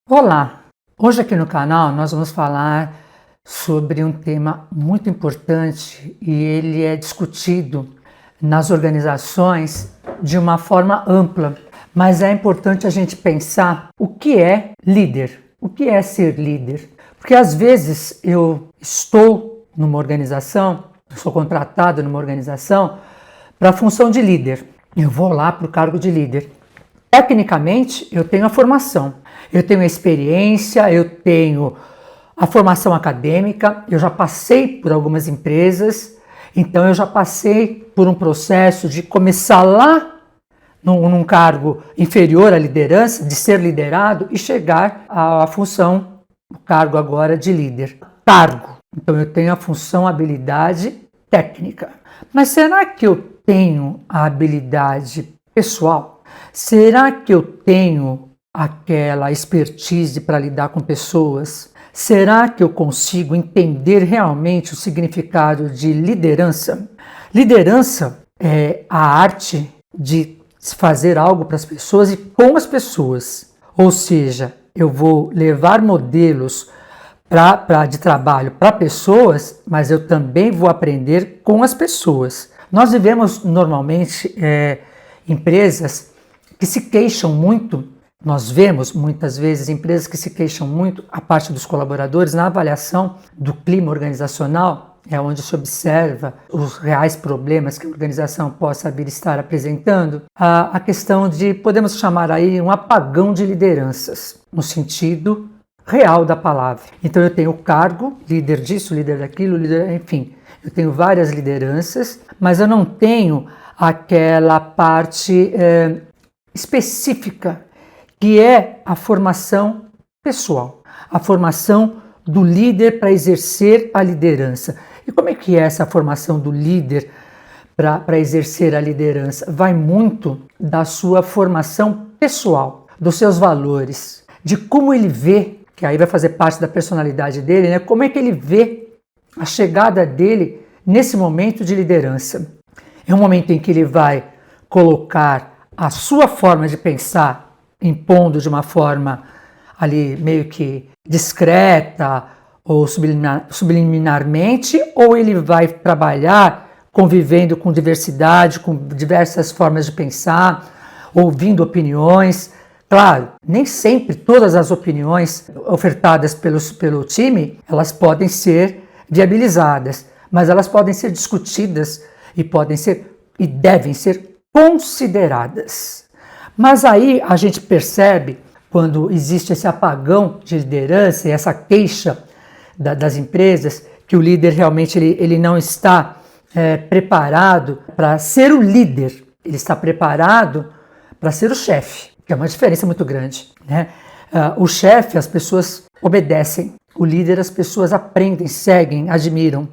Olá! Hoje aqui no canal nós vamos falar sobre um tema muito importante e ele é discutido nas organizações de uma forma ampla, mas é importante a gente pensar o que é líder, o que é ser líder, porque às vezes eu estou numa organização, sou contratado numa organização para a função de líder, eu vou lá para o cargo de líder. Tecnicamente, eu tenho a formação, eu tenho a experiência, eu tenho a formação acadêmica, eu já passei por algumas empresas, então eu já passei por um processo de começar lá num cargo inferior à liderança, de ser liderado e chegar à função, o cargo agora de líder. Cargo, então eu tenho a função, a habilidade técnica. Mas será que eu tenho a habilidade pessoal? Será que eu tenho aquela expertise para lidar com pessoas? Será que eu consigo entender realmente o significado de liderança? Liderança é a arte de fazer algo para as pessoas e com as pessoas. Ou seja, eu vou levar modelos de trabalho para pessoas, mas eu também vou aprender com as pessoas. Nós vivemos normalmente empresas que se queixam muito, nós vemos muitas vezes empresas que se queixam muito, a parte dos colaboradores, na avaliação do clima organizacional, é onde se observa os reais problemas que a organização possa vir estar apresentando, a questão de, podemos chamar aí, um apagão de lideranças, no sentido real da palavra. Então eu tenho o cargo, líder disso, líder daquilo, líder, enfim, eu tenho várias lideranças, mas eu não tenho aquela parte específica, que é a formação pessoal, a formação do líder para exercer a liderança. E como é que é essa formação do líder para exercer a liderança? Vai muito da sua formação pessoal, dos seus valores, de como ele vê, que aí vai fazer parte da personalidade dele, né? Como é que ele vê a chegada dele nesse momento de liderança. É um momento em que ele vai colocar a sua forma de pensar, impondo de uma forma ali meio que discreta ou subliminarmente, ou ele vai trabalhar convivendo com diversidade, com diversas formas de pensar, ouvindo opiniões. Claro, nem sempre todas as opiniões ofertadas pelo time, elas podem ser viabilizadas, mas elas podem ser discutidas e devem ser consideradas. Mas aí a gente percebe, quando existe esse apagão de liderança e essa queixa das empresas, que o líder realmente ele não está preparado para ser o líder, ele está preparado para ser o chefe, que é uma diferença muito grande, né? O chefe, as pessoas obedecem, o líder, as pessoas aprendem, seguem, admiram.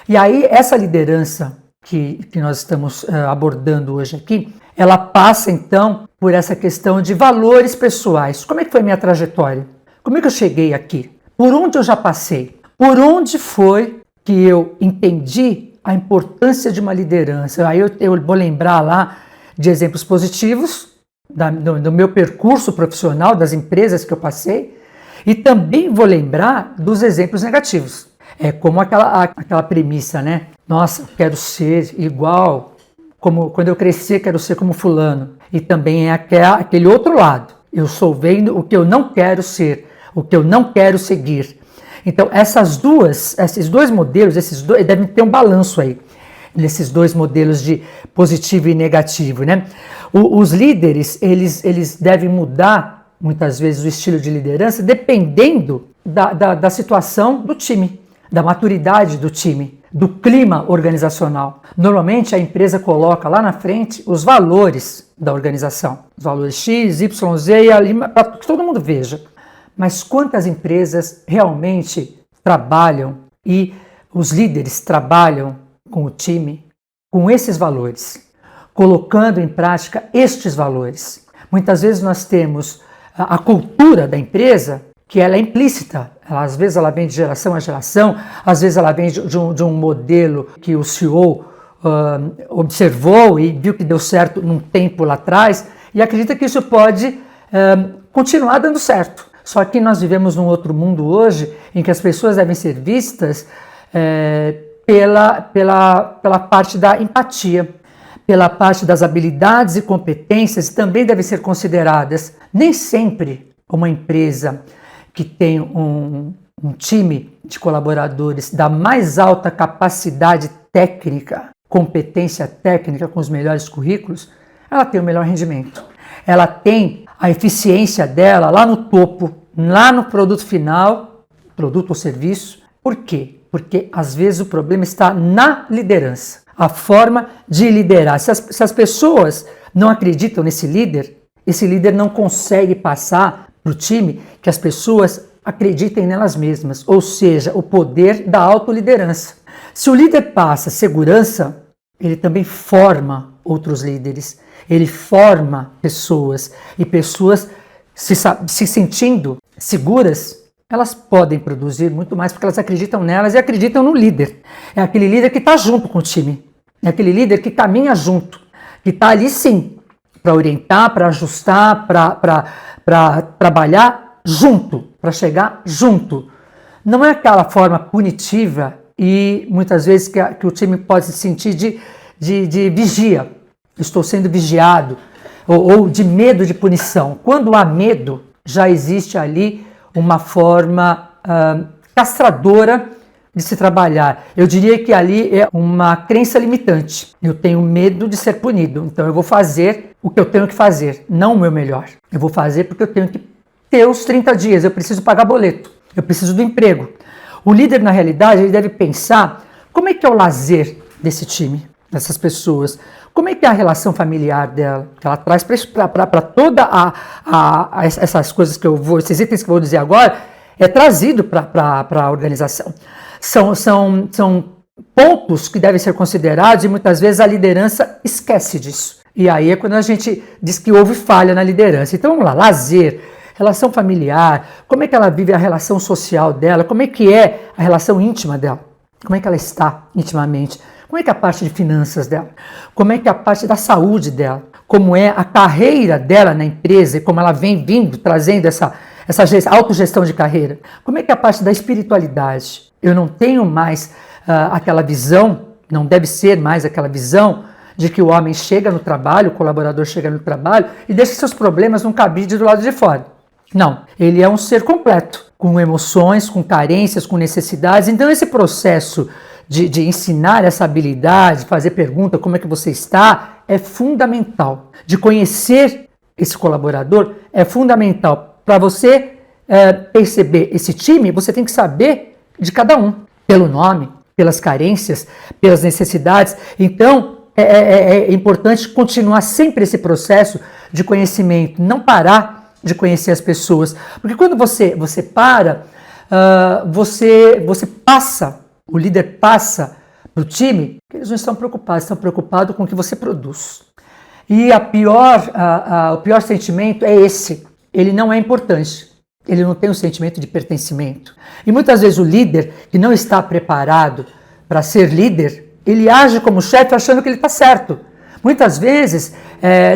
E aí essa liderança que nós estamos abordando hoje aqui, ela passa então por essa questão de valores pessoais. Como é que foi minha trajetória? Como é que eu cheguei aqui? Por onde eu já passei? Por onde foi que eu entendi a importância de uma liderança? Aí eu vou lembrar lá de exemplos positivos do meu percurso profissional, das empresas que eu passei, e também vou lembrar dos exemplos negativos. É como aquela premissa, né? Nossa, quero ser igual, como quando eu crescer quero ser como fulano. E também é aquele outro lado. Eu sou vendo o que eu não quero ser, o que eu não quero seguir. Então esses dois modelos, devem ter um balanço aí, nesses dois modelos de positivo e negativo, né? Os líderes, eles devem mudar muitas vezes o estilo de liderança dependendo da situação do time, da maturidade do time, do clima organizacional. Normalmente a empresa coloca lá na frente os valores da organização, os valores X, Y, Z e ali para que todo mundo veja. Mas quantas empresas realmente trabalham e os líderes trabalham com o time com esses valores, colocando em prática estes valores? Muitas vezes nós temos a cultura da empresa que ela é implícita. Às vezes ela vem de geração a geração, às vezes ela vem de um modelo que o CEO observou e viu que deu certo num tempo lá atrás e acredita que isso pode continuar dando certo. Só que nós vivemos num outro mundo hoje em que as pessoas devem ser vistas pela parte da empatia, pela parte das habilidades e competências, também devem ser consideradas. Nem sempre uma empresa que tem um time de colaboradores da mais alta capacidade técnica, competência técnica com os melhores currículos, ela tem o melhor rendimento. Ela tem a eficiência dela lá no topo, lá no produto final, produto ou serviço. Por quê? Porque às vezes o problema está na liderança, a forma de liderar. Se as pessoas não acreditam nesse líder, esse líder não consegue passar para o time que as pessoas acreditem nelas mesmas, ou seja, o poder da autoliderança. Se o líder passa segurança, ele também forma outros líderes, ele forma pessoas, e pessoas se sentindo seguras, elas podem produzir muito mais porque elas acreditam nelas e acreditam no líder. É aquele líder que está junto com o time, é aquele líder que caminha junto, que está ali sim, para orientar, para ajustar, para trabalhar junto, para chegar junto. Não é aquela forma punitiva e muitas vezes que o time pode se sentir de vigia. Estou sendo vigiado, ou de medo de punição. Quando há medo, já existe ali uma forma castradora de se trabalhar. Eu diria que ali é uma crença limitante. Eu tenho medo de ser punido, então eu vou fazer o que eu tenho que fazer, não o meu melhor. Eu vou fazer porque eu tenho que ter os 30 dias, eu preciso pagar boleto, eu preciso do emprego. O líder, na realidade, ele deve pensar como é que é o lazer desse time, dessas pessoas, como é que é a relação familiar dela, que ela traz para toda essas coisas que eu vou, esses itens que eu vou dizer agora, é trazido para a organização. São pontos que devem ser considerados e muitas vezes a liderança esquece disso. E aí é quando a gente diz que houve falha na liderança. Então vamos lá, lazer, relação familiar, como é que ela vive a relação social dela, como é que é a relação íntima dela, como é que ela está intimamente, como é que é a parte de finanças dela, como é que é a parte da saúde dela, como é a carreira dela na empresa e como ela vem vindo, trazendo essa autogestão de carreira, como é que é a parte da espiritualidade. Eu não tenho mais aquela visão, não deve ser mais aquela visão de que o homem chega no trabalho, o colaborador chega no trabalho e deixa seus problemas num cabide do lado de fora. Não, ele é um ser completo, com emoções, com carências, com necessidades. Então esse processo de ensinar essa habilidade, fazer pergunta, como é que você está, é fundamental. De conhecer esse colaborador é fundamental. Para você perceber esse time, você tem que saber de cada um, pelo nome, pelas carências, pelas necessidades. Então, é importante continuar sempre esse processo de conhecimento, não parar de conhecer as pessoas. Porque quando você para, você passa, o líder passa para o time, eles não estão preocupados, estão preocupados com o que você produz. E o pior sentimento é esse, ele não é importante. Ele não tem um sentimento de pertencimento. E muitas vezes o líder que não está preparado para ser líder, ele age como chefe achando que ele está certo. Muitas vezes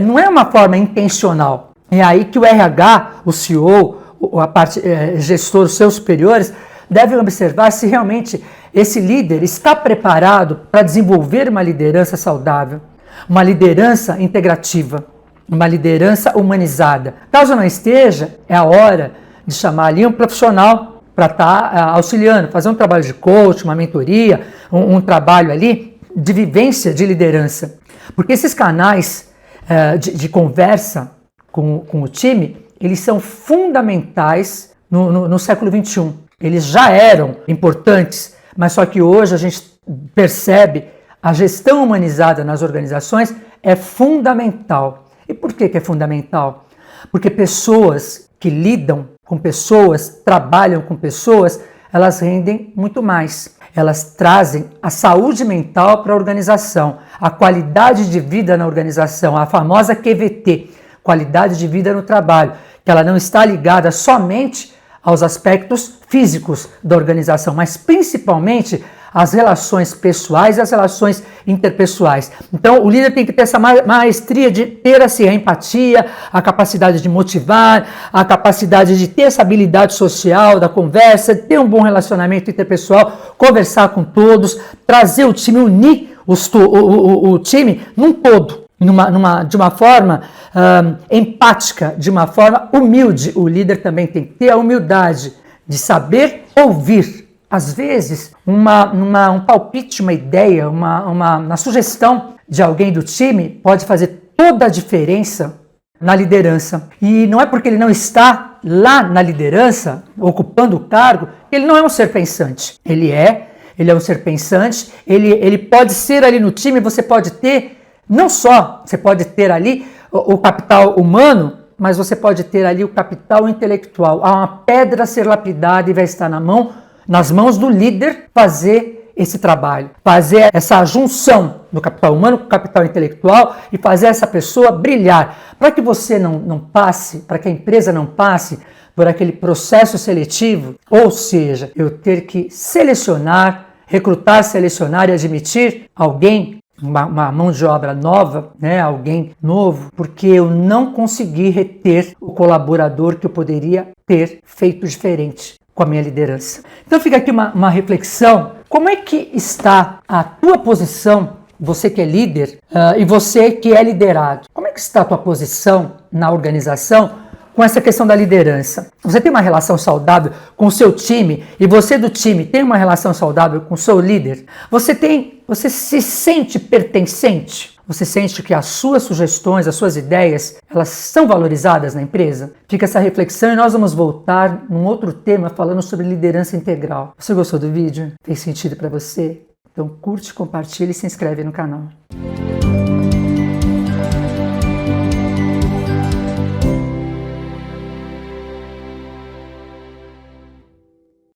não é uma forma intencional. É aí que o RH, o CEO, a parte gestor, os seus superiores, devem observar se realmente esse líder está preparado para desenvolver uma liderança saudável, uma liderança integrativa, uma liderança humanizada. Caso não esteja, é a hora de chamar ali um profissional para estar auxiliando, fazer um trabalho de coach, uma mentoria, um trabalho ali de vivência de liderança. Porque esses canais de conversa com o time, eles são fundamentais no século XXI. Eles já eram importantes, mas só que hoje a gente percebe a gestão humanizada nas organizações é fundamental. E por que é fundamental? Porque pessoas que lidam com pessoas, trabalham com pessoas, elas rendem muito mais. Elas trazem a saúde mental para a organização, a qualidade de vida na organização, a famosa QVT, qualidade de vida no trabalho, que ela não está ligada somente aos aspectos físicos da organização, mas principalmente as relações pessoais e as relações interpessoais. Então, o líder tem que ter essa maestria de ter assim, a empatia, a capacidade de motivar, a capacidade de ter essa habilidade social da conversa, ter um bom relacionamento interpessoal, conversar com todos, trazer o time, unir o time num todo. De uma forma empática, de uma forma humilde. O líder também tem que ter a humildade de saber ouvir. Às vezes, um palpite, uma ideia, uma sugestão de alguém do time pode fazer toda a diferença na liderança. E não é porque ele não está lá na liderança, ocupando o cargo, que ele não é um ser pensante. Ele é um ser pensante, ele pode ser ali no time, você pode ter. Não só você pode ter ali o capital humano, mas você pode ter ali o capital intelectual. Há uma pedra a ser lapidada e vai estar nas mãos do líder fazer esse trabalho, fazer essa junção do capital humano com o capital intelectual e fazer essa pessoa brilhar. Para que você não passe, para que a empresa não passe por aquele processo seletivo, ou seja, eu ter que selecionar, recrutar, selecionar e admitir alguém, uma mão de obra nova, né, alguém novo, porque eu não consegui reter o colaborador que eu poderia ter feito diferente com a minha liderança. Então fica aqui uma reflexão, como é que está a tua posição, você que é líder e você que é liderado, como é que está a tua posição na organização com essa questão da liderança? Você tem uma relação saudável com o seu time e você do time tem uma relação saudável com o seu líder? Você se sente pertencente? Você sente que as suas sugestões, as suas ideias, elas são valorizadas na empresa? Fica essa reflexão e nós vamos voltar num outro tema falando sobre liderança integral. Você gostou do vídeo? Fez sentido para você? Então curte, compartilha e se inscreve no canal.